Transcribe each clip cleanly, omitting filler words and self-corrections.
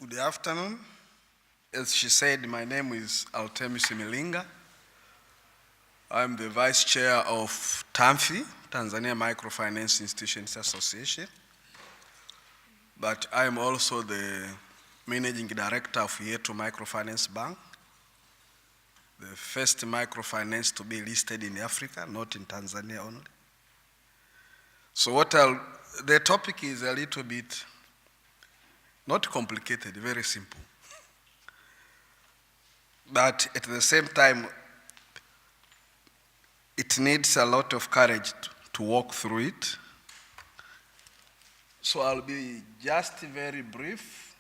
Good afternoon. As she said, my name is Artemis Milinga. I'm the Vice Chair of TAMFI, Tanzania Microfinance Institutions Association. But I'm also the Managing Director of YETU Microfinance Bank, the first microfinance to be listed in Africa, not in Tanzania only. So the topic is a little bit, not complicated, very simple. But at the same time, it needs a lot of courage to walk through it. So I'll be just very brief.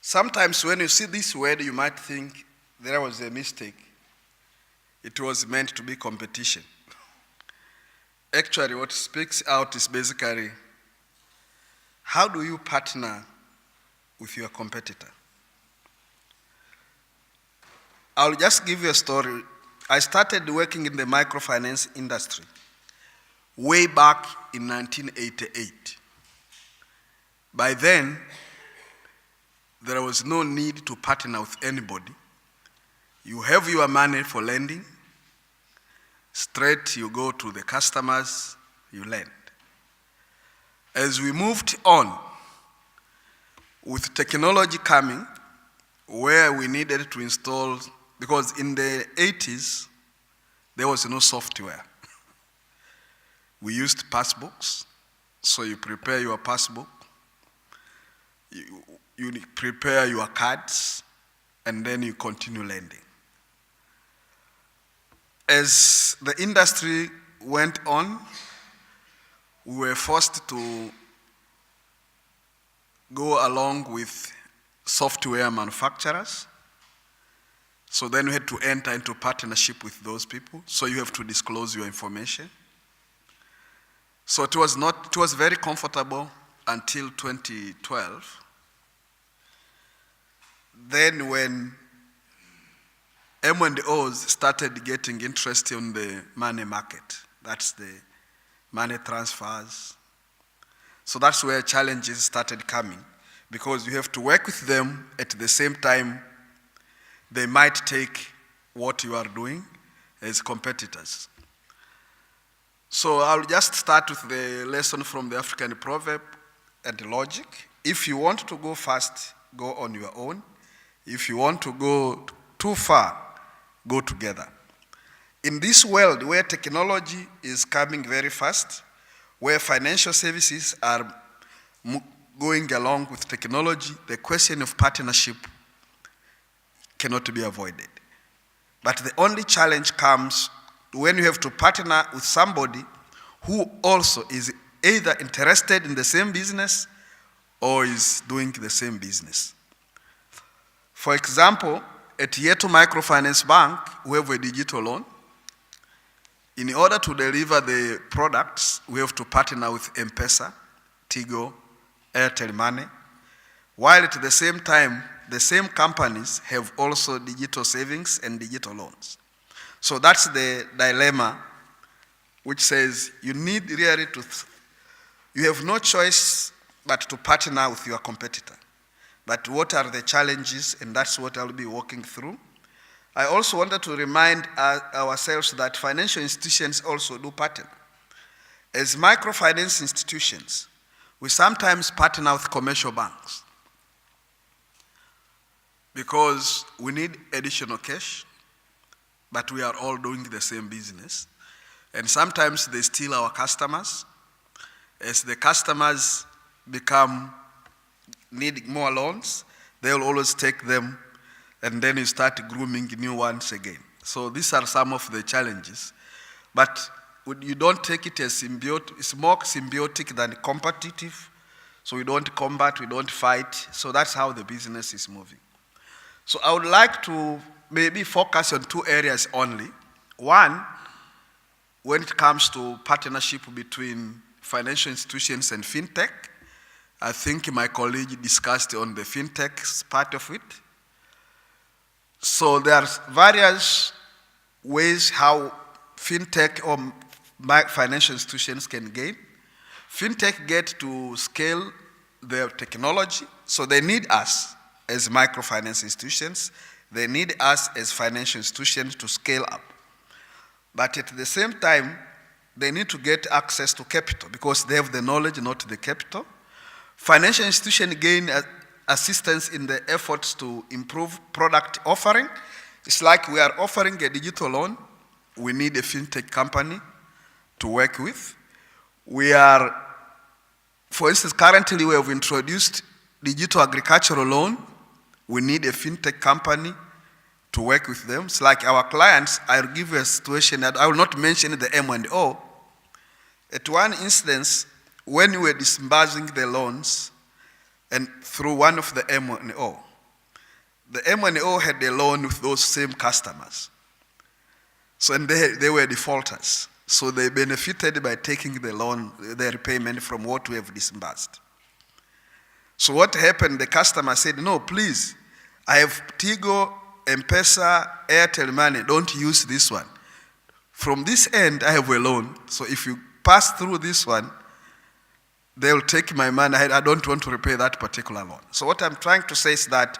Sometimes when you see this word, you might think there was a mistake. It was meant to be competition. Actually, what speaks out is basically, how do you partner with your competitor? I'll just give you a story. I started working in the microfinance industry way back in 1988. By then, there was no need to partner with anybody. You have your money for lending, straight you go to the customers, you lend. As we moved on, with technology coming, where we needed to install, because in the 80s, there was no software. We used passbooks, so you prepare your passbook, you prepare your cards, and then you continue lending. As the industry went on, we were forced to go along with software manufacturers. So then we had to enter into partnership with those people. So you have to disclose your information. So it was very comfortable until 2012. Then when M&Os started getting interest in the money market. That's the money transfers. So that's where challenges started coming, because you have to work with them at the same time. They might take what you are doing as competitors. So I'll just start with the lesson from the African proverb and logic. If you want to go fast, go on your own. If you want to go too far, go together. In this world where technology is coming very fast, where financial services are going along with technology, the question of partnership cannot be avoided. But the only challenge comes when you have to partner with somebody who also is either interested in the same business or is doing the same business. For example, at YETU Microfinance Bank, we have a digital loan. In order to deliver the products, we have to partner with M-Pesa, Tigo, Airtel Money, while at the same time, the same companies have also digital savings and digital loans. So that's the dilemma, which says you need really you have no choice but to partner with your competitor. But what are the challenges? And that's what I'll be walking through. I also wanted to remind ourselves that financial institutions also do partner. As microfinance institutions, we sometimes partner with commercial banks because we need additional cash, but we are all doing the same business. And sometimes they steal our customers. As the customers need more loans, they will always take them, and then you start grooming new ones again. So these are some of the challenges. But you don't take it as symbiotic. It's more symbiotic than competitive. So we don't combat, we don't fight. So that's how the business is moving. So I would like to maybe focus on two areas only. One, when it comes to partnership between financial institutions and FinTech, I think my colleague discussed on the FinTech part of it. So there are various ways how FinTech or financial institutions can gain. FinTech get to scale their technology, so they need us as microfinance institutions. They need us as financial institutions to scale up. But at the same time, they need to get access to capital because they have the knowledge, not the capital. Financial institutions gain assistance in the efforts to improve product offering. It's like we are offering a digital loan. We need a FinTech company to work with. We are, for instance, currently we have introduced digital agricultural loan. We need a FinTech company to work with them. It's like our clients, I'll give you a situation that I will not mention the M&O. At one instance, when we were disbursing the loans, and through one of the M&O had a loan with those same customers. So and they were defaulters. So they benefited by taking the loan, their repayment from what we have disbursed. So what happened, the customer said, no, please, I have Tigo, M-Pesa, Airtel Money, don't use this one. From this end, I have a loan. So if you pass through this one, they will take my money. I don't want to repay that particular loan. So what I'm trying to say is that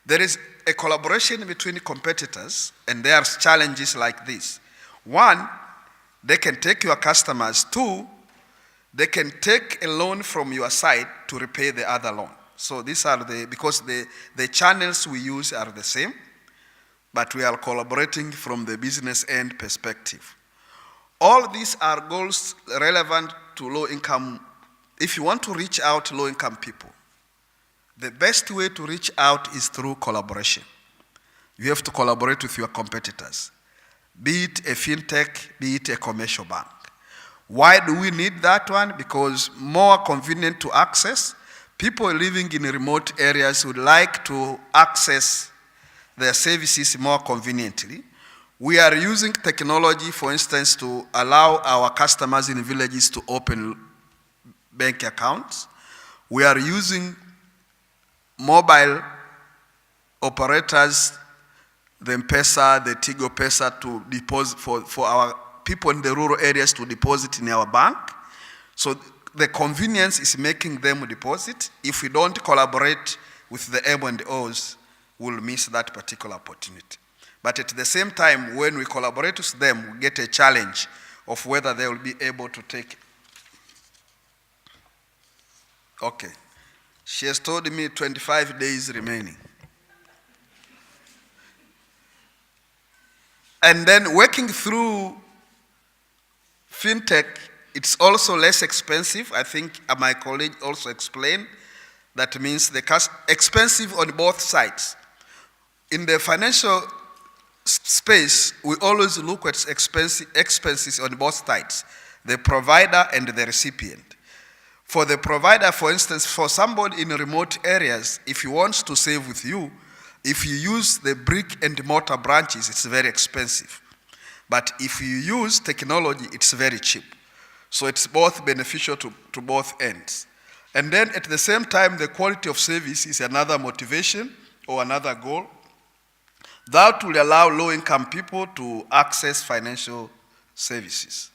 there is a collaboration between competitors, and there are challenges like this. One, they can take your customers. Two, they can take a loan from your side to repay the other loan. So these are because the channels we use are the same, but we are collaborating from the business end perspective. All these are goals relevant to low income. If you want to reach out to low income people, the best way to reach out is through collaboration. You have to collaborate with your competitors, be it a FinTech, be it a commercial bank. Why do we need that one? Because more convenient to access. People living in remote areas would like to access their services more conveniently. We are using technology, for instance, to allow our customers in villages to open bank accounts. We are using mobile operators, the M-Pesa, the Tigo Pesa, to deposit for our people in the rural areas to deposit in our bank. So the convenience is making them deposit. If we don't collaborate with the M&Os, we'll miss that particular opportunity. But at the same time, when we collaborate with them, we get a challenge of whether they will be able to take. Okay. She has told me 25 days remaining. And then working through FinTech, it's also less expensive. I think my colleague also explained. That means expensive on both sides. In the financial space, we always look at expenses on both sides, the provider and the recipient. For the provider, for instance, for somebody in remote areas, if he wants to save with you, if you use the brick and mortar branches, it's very expensive. But if you use technology, it's very cheap. So it's both beneficial to both ends. And then at the same time, the quality of service is another motivation or another goal. That will allow low-income people to access financial services.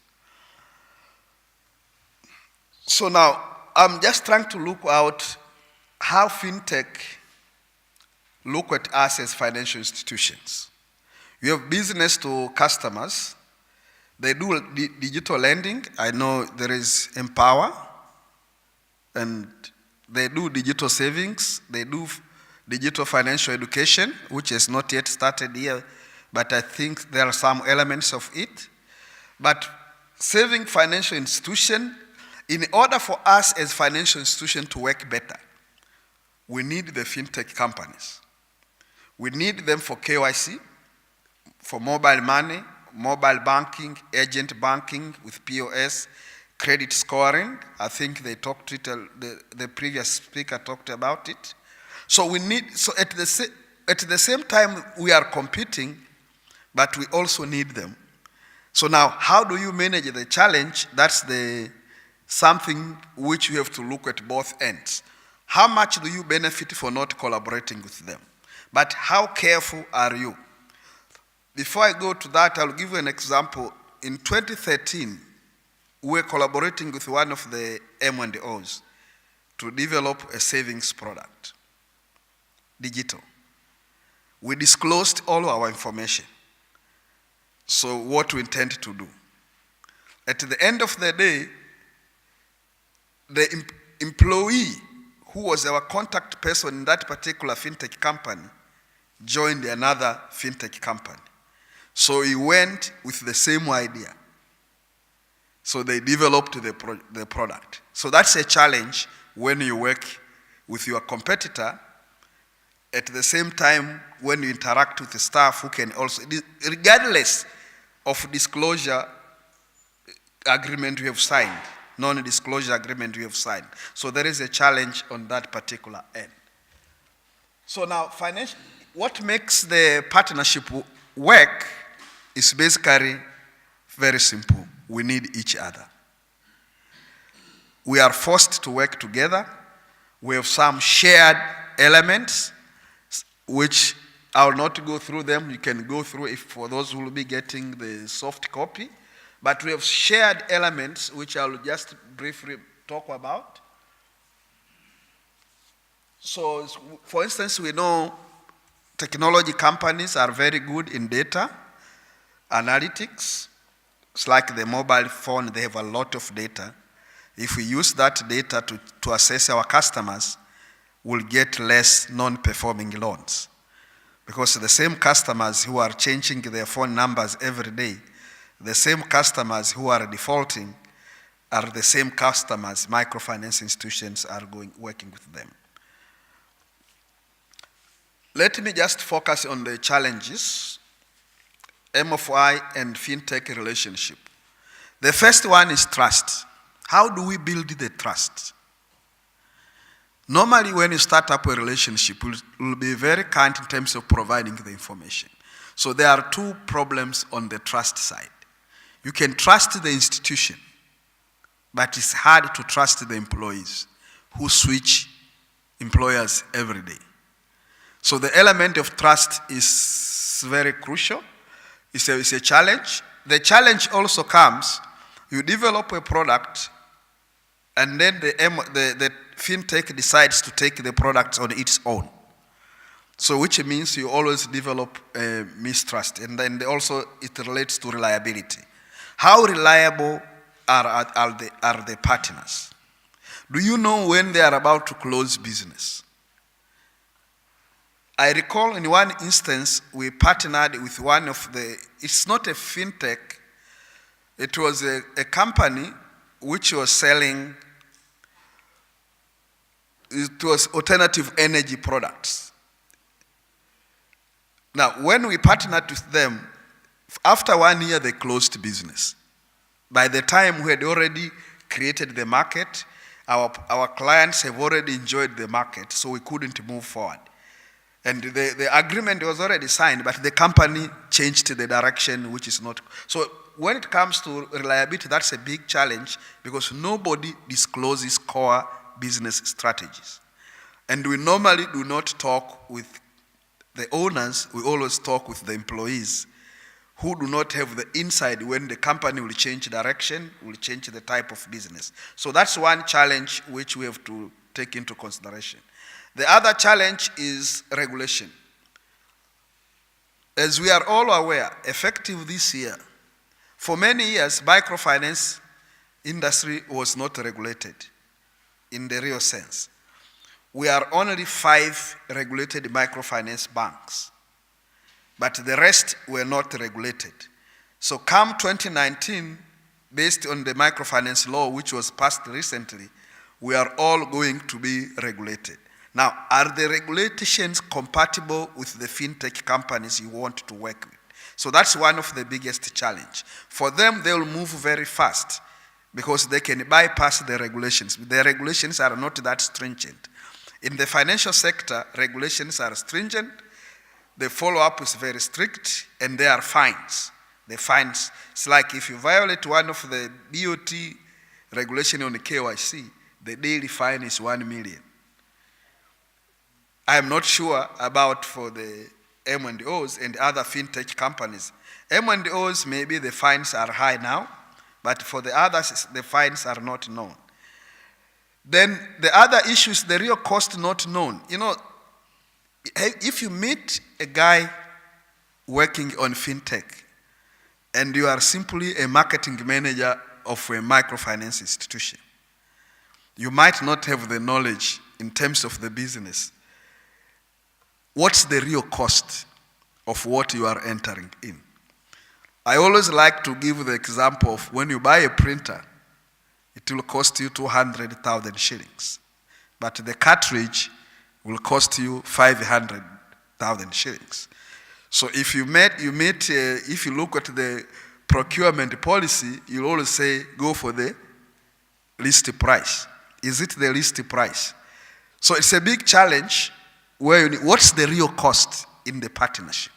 So now, I'm just trying to look out how FinTech look at us as financial institutions. You have business to customers. They do digital lending. I know there is Empower, and they do digital savings. They do digital financial education, which has not yet started here, but I think there are some elements of it. But saving financial institution, in order for us as financial institution to work better, we need the FinTech companies. We need them for KYC, for mobile money, mobile banking, agent banking with POS, credit scoring. I think they talked it, the previous speaker talked about it. So we need, so at the same time we are competing, but we also need them. So now, how do you manage the challenge? That's something which you have to look at both ends. How much do you benefit for not collaborating with them? But how careful are you? Before I go to that, I'll give you an example. In 2013, we were collaborating with one of the M&Os to develop a savings product, digital. We disclosed all our information, so what we intend to do. At the end of the day, the employee who was our contact person in that particular fintech company joined another fintech company. So he went with the same idea. So they developed the product. So that's a challenge when you work with your competitor. At the same time, when you interact with the staff who can also, regardless of disclosure agreement we have signed, non-disclosure agreement we have signed. So there is a challenge on that particular end. So now, what makes the partnership work is basically very simple. We need each other. We are forced to work together. We have some shared elements, which I will not go through them. You can go through if for those who will be getting the soft copy. But we have shared elements, which I will just briefly talk about. So, for instance, we know technology companies are very good in data analytics. It's like the mobile phone, they have a lot of data. If we use that data to assess our customers, we'll get less non-performing loans. Because the same customers who are changing their phone numbers every day, the same customers who are defaulting are the same customers microfinance institutions are working with them. Let me just focus on the challenges, MFI and FinTech relationship. The first one is trust. How do we build the trust? Normally when you start up a relationship, you will be very kind in terms of providing the information. So there are two problems on the trust side. You can trust the institution, but it's hard to trust the employees who switch employers every day. So the element of trust is very crucial. It's a challenge. The challenge also comes, you develop a product and then the fintech decides to take the product on its own. So which means you always develop mistrust, and then also it relates to reliability. How reliable are the partners? Do you know when they are about to close business? I recall in one instance, we partnered with one of it's not a fintech, it was a company which was selling, it was alternative energy products. Now, when we partnered with them, after 1 year they closed business. By the time we had already created the market, our clients have already enjoyed the market, so we couldn't move forward. And the agreement was already signed, but the company changed the direction, which is not. So when it comes to reliability, that's a big challenge because nobody discloses core business strategies. And we normally do not talk with the owners, we always talk with the employees who do not have the insight when the company will change direction, will change the type of business. So that's one challenge which we have to take into consideration. The other challenge is regulation. As we are all aware, effective this year, for many years, microfinance industry was not regulated in the real sense. We are only 5 regulated microfinance banks, but the rest were not regulated. So come 2019, based on the microfinance law which was passed recently, we are all going to be regulated. Now, are the regulations compatible with the fintech companies you want to work with? So that's one of the biggest challenge. For them, they will move very fast because they can bypass the regulations. The regulations are not that stringent. In the financial sector, regulations are stringent, the follow-up is very strict, and there are fines. The fines, it's like if you violate one of the BOT regulation on the KYC, the daily fine is 1 million. I am not sure about for the M&Os and other fintech companies. M&Os, maybe the fines are high now, but for the others, the fines are not known. Then the other issue is the real cost not known. You know, if you meet a guy working on fintech and you are simply a marketing manager of a microfinance institution, you might not have the knowledge in terms of the business. What's the real cost of what you are entering in? I always like to give the example of when you buy a printer, it will cost you 200,000 shillings. But the cartridge will cost you 500,000 shillings. So if you look at the procurement policy, you'll always say, go for the least price. Is it the least price? So it's a big challenge where what's the real cost in the partnership?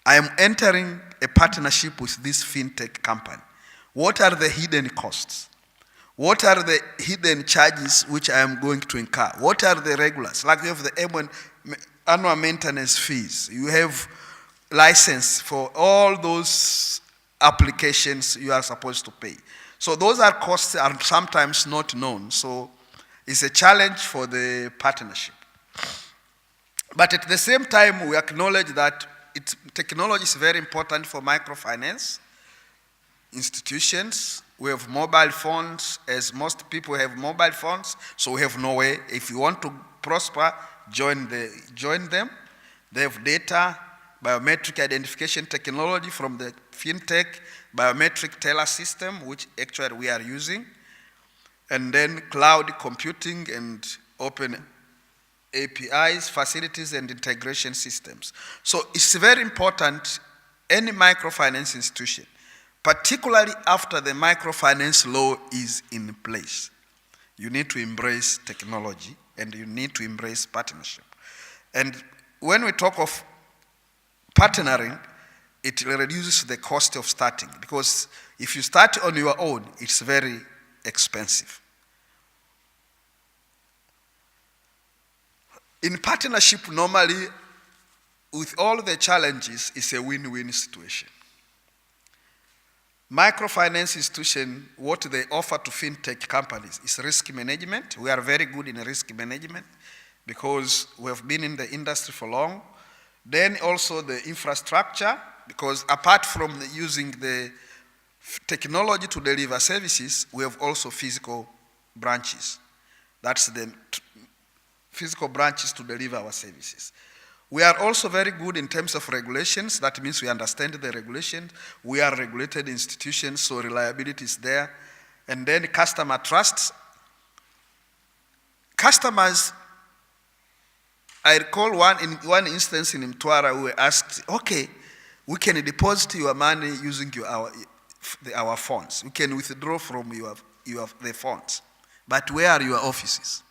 I am entering a partnership with this fintech company. What are the hidden costs? What are the hidden charges which I am going to incur? What are the regulars? Like you have the annual maintenance fees. You have license for all those applications you are supposed to pay. So those are costs are sometimes not known. So it's a challenge for the partnership. But at the same time, we acknowledge that technology is very important for microfinance institutions. We have mobile phones, as most people have mobile phones, so we have no way. If you want to prosper, join them. They have data, biometric identification technology from the FinTech, biometric teller system, which actually we are using, and then cloud computing and open APIs, facilities, and integration systems. So it's very important, any microfinance institution, particularly after the microfinance law is in place, you need to embrace technology and you need to embrace partnership. And when we talk of partnering, it reduces the cost of starting, because if you start on your own, it's very expensive. In partnership, normally, with all the challenges, it's a win-win situation. Microfinance institution, what they offer to fintech companies is risk management. We are very good in risk management because we have been in the industry for long. Then also the infrastructure, because apart from using the technology to deliver services, we have also physical branches. That's the physical branches to deliver our services. We are also very good in terms of regulations. That means we understand the regulations. We are regulated institutions, so reliability is there. And then customer trust. Customers, I recall one instance in Mtwara, we were asked, okay, we can deposit your money using our phones. We can withdraw from the phones. But where are your offices?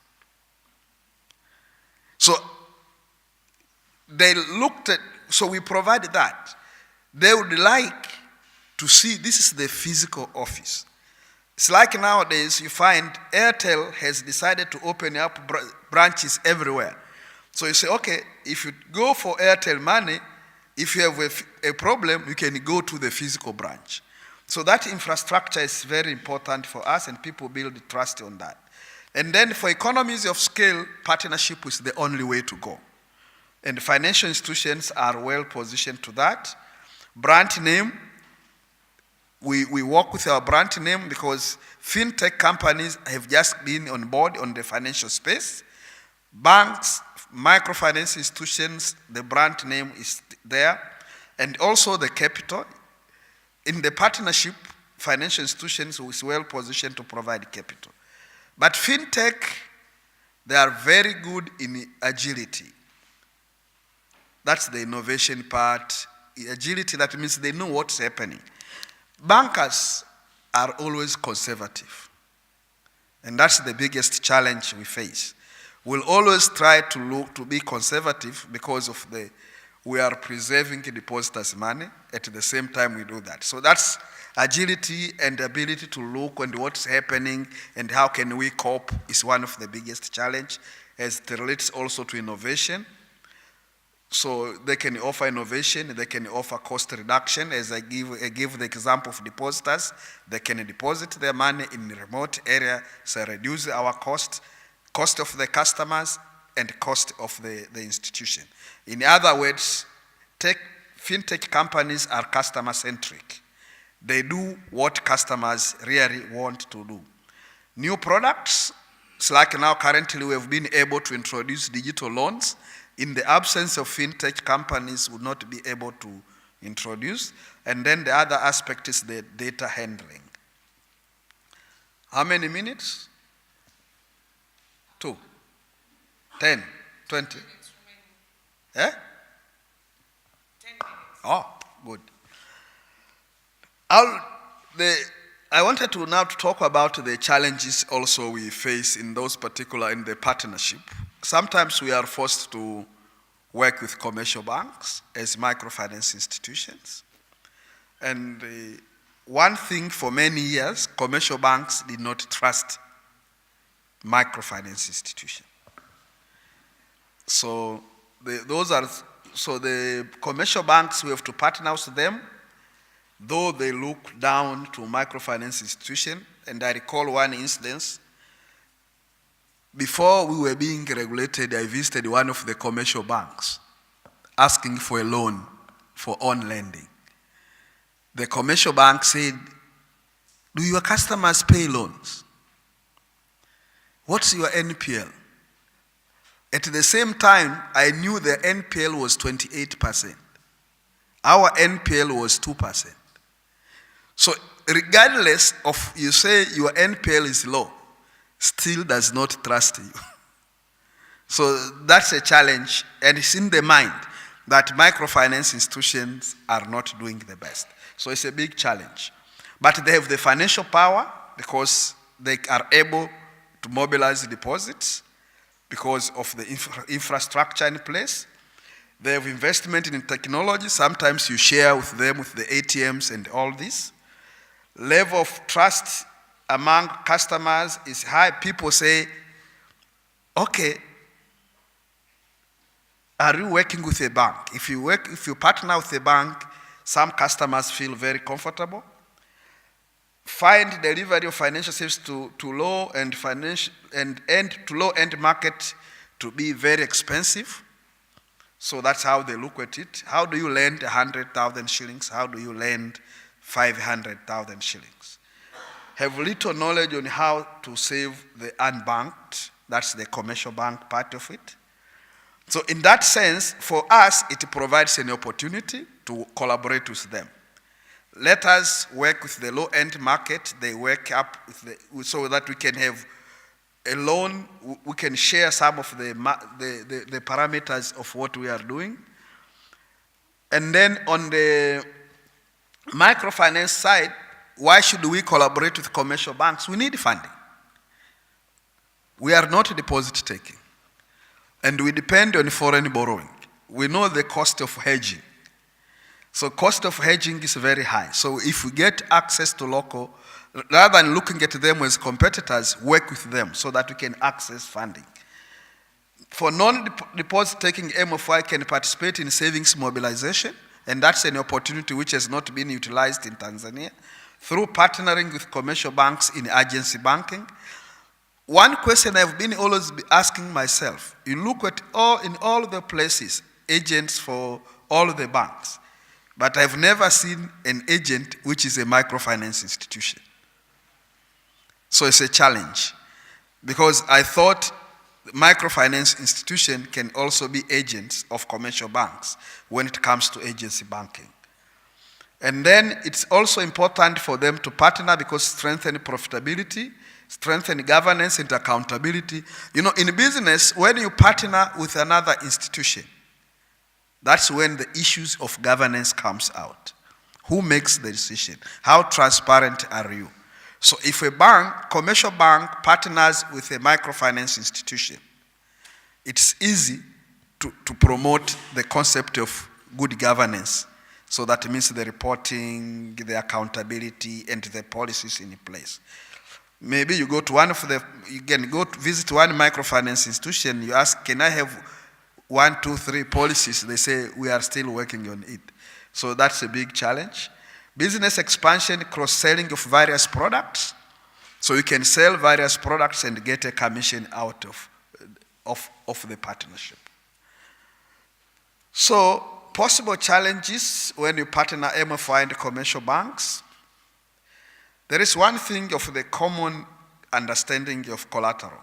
So they looked at, so we provided that. They would like to see, this is the physical office. It's like nowadays you find Airtel has decided to open up branches everywhere. So you say, okay, if you go for Airtel money, if you have a problem, you can go to the physical branch. So that infrastructure is very important for us, and people build trust on that. And then for economies of scale, partnership is the only way to go. And financial institutions are well positioned to that. Brand name, we work with our brand name because fintech companies have just been on board on the financial space. Banks, microfinance institutions, the brand name is there. And also the capital. In the partnership, financial institutions is well positioned to provide capital. But fintech, they are very good in agility. That's the innovation part. Agility, that means they know what's happening. Bankers are always conservative. And that's the biggest challenge we face. We'll always try to be conservative because of we are preserving depositors' money. At the same time, we do that. So that's agility and ability to look at what's happening and how can we cope is one of the biggest challenges, as it relates also to innovation. So they can offer innovation, they can offer cost reduction. As I give the example of depositors, they can deposit their money in remote area, so reduce our cost of the customers and cost of the institution. In other words, fintech companies are customer-centric. They do what customers really want to do. New products, it's like now currently we have been able to introduce digital loans. In the absence of fintech companies would not be able to introduce. And then the other aspect is the data handling. How many minutes? 2, 10, 20. Eh? 10 minutes. Oh, good. I wanted to now talk about the challenges also we face in those particular in the partnership. Sometimes we are forced to work with commercial banks as microfinance institutions. And one thing for many years, commercial banks did not trust microfinance institutions. So the commercial banks, we have to partner with them, though they look down to microfinance institution. And I recall one instance. Before we were being regulated, I visited one of the commercial banks asking for a loan for on lending. The commercial bank said, do your customers pay loans? What's your NPL? At the same time, I knew the NPL was 28%. Our NPL was 2%. So regardless of you say your NPL is low, still does not trust you. So that's a challenge, and it's in the mind that microfinance institutions are not doing the best. So it's a big challenge. But they have the financial power because they are able to mobilize deposits because of the infrastructure in place. They have investment in technology. Sometimes you share with them with the ATMs and all this. Level of trust among customers is high. People say, okay, are you working with a bank? If you partner with a bank, some customers feel very comfortable. Find delivery of financial services to low and to low end market to be very expensive. So that's how they look at it. How do you lend 100,000 shillings? How do you lend 500,000 shillings? Have little knowledge on how to save the unbanked. That's the commercial bank part of it. So in that sense, for us, it provides an opportunity to collaborate with them. Let us work with the low-end market. They work up with so that we can have a loan. We can share some of the parameters of what we are doing. And then on the microfinance side, why should we collaborate with commercial banks? We need funding. We are not deposit taking. And we depend on foreign borrowing. We know the cost of hedging. So cost of hedging is very high. So if we get access to local, rather than looking at them as competitors, work with them so that we can access funding. For non-deposit taking, MFI can participate in savings mobilization, and that's an opportunity which has not been utilized in Tanzania, through partnering with commercial banks in agency banking. One question I've been always asking myself, you look at in all the places, agents for all the banks, but I've never seen an agent which is a microfinance institution. So it's a challenge, because I thought microfinance institution can also be agents of commercial banks when it comes to agency banking. And then it's also important for them to partner because strengthen profitability, strengthen governance and accountability. You know, in business, when you partner with another institution, that's when the issues of governance comes out. Who makes the decision? How transparent are you? So if a bank, commercial bank, partners with a microfinance institution, it's easy to promote the concept of good governance. So that means the reporting, the accountability, and the policies in place. Maybe you go to you can go to visit one microfinance institution, you ask, can I have 1, 2, 3 policies, they say we are still working on it. So that's a big challenge. Business expansion, cross-selling of various products. So you can sell various products and get a commission out of the partnership. So possible challenges when you partner MFI and commercial banks. There is one thing of the common understanding of collateral.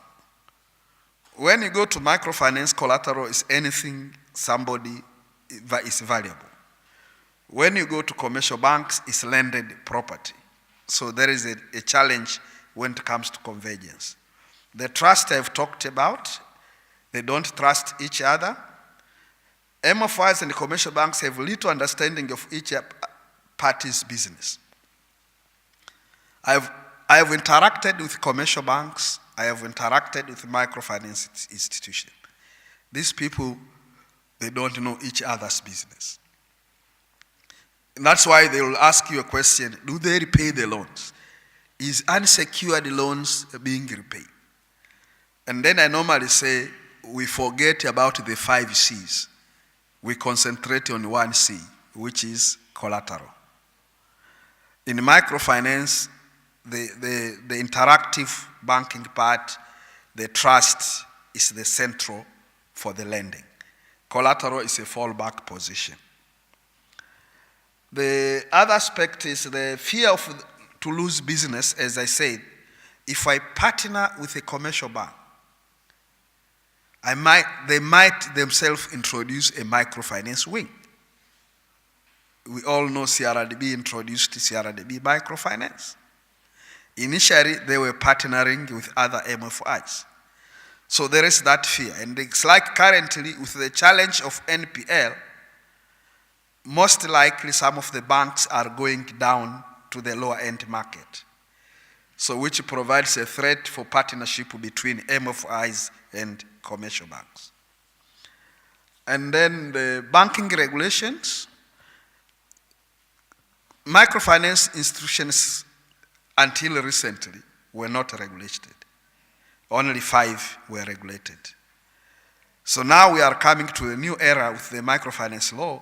When you go to microfinance, collateral is anything somebody is valuable. When you go to commercial banks, it's landed property. So there is a challenge when it comes to convergence. The trust I've talked about, they don't trust each other. MFIs and commercial banks have little understanding of each party's business. I have interacted with commercial banks. I have interacted with microfinance institutions. These people, they don't know each other's business. And that's why they will ask you a question, do they repay the loans? Is unsecured loans being repaid? And then I normally say, we forget about the 5 C's. We concentrate on 1 C, which is collateral. In microfinance, the interactive banking part, the trust is the central for the lending. Collateral is a fallback position. The other aspect is the fear to lose business, as I said. If I partner with a commercial bank, they might themselves introduce a microfinance wing. We all know CRDB introduced CRDB microfinance. Initially, they were partnering with other MFIs. So there is that fear. And it's like currently with the challenge of NPL, most likely some of the banks are going down to the lower end market. So which provides a threat for partnership between MFIs and commercial banks. And then the banking regulations. Microfinance institutions until recently were not regulated. Only 5 were regulated. So now we are coming to a new era with the microfinance law.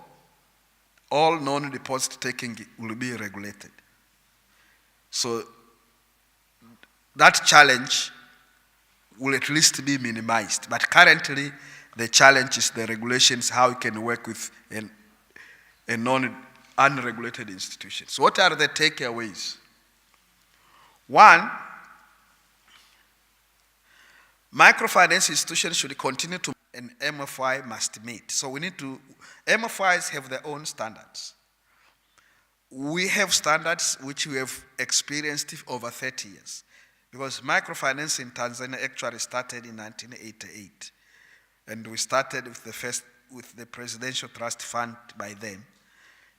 All non-deposit taking will be regulated. So that challenge will at least be minimized. But currently, the challenge is the regulations, how you can work with a unregulated institution. So what are the takeaways? 1, microfinance institutions should continue to, and MFI must meet. So MFIs have their own standards. We have standards which we have experienced over 30 years. Because microfinance in Tanzania actually started in 1988. And we started with the Presidential Trust Fund by then.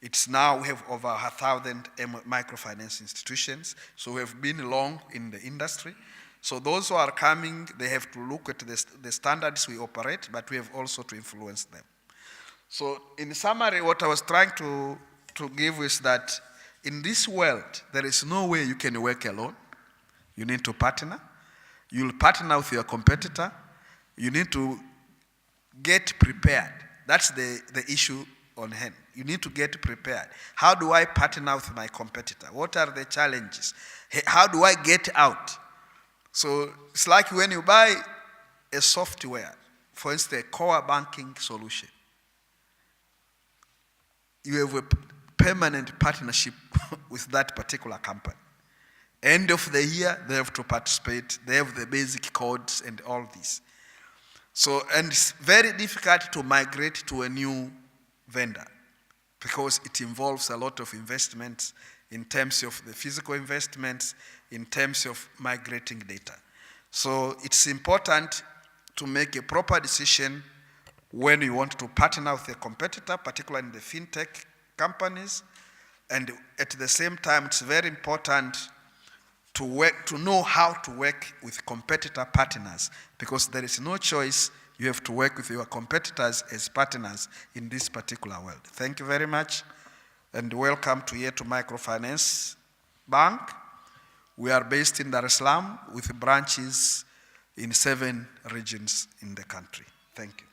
It's now we have over 1,000 microfinance institutions. So we have been long in the industry. So those who are coming, they have to look at the standards we operate, but we have also to influence them. So in summary, what I was trying to give is that in this world, there is no way you can work alone. You need to partner. You'll partner with your competitor. You need to get prepared. That's the issue on hand. You need to get prepared. How do I partner with my competitor? What are the challenges? How do I get out? So it's like when you buy a software, for instance, a core banking solution. You have a permanent partnership with that particular company. End of the year, they have to participate. They have the basic codes and all this. So, and it's very difficult to migrate to a new vendor because it involves a lot of investments in terms of the physical investments, in terms of migrating data. So it's important to make a proper decision when you want to partner with a competitor, particularly in the FinTech companies. And at the same time, it's very important to know how to work with competitor partners, because there is no choice. You have to work with your competitors as partners in this particular world. Thank you very much, and welcome to YETU Microfinance Bank. We are based in Dar es Salaam with branches in 7 regions in the country. Thank you.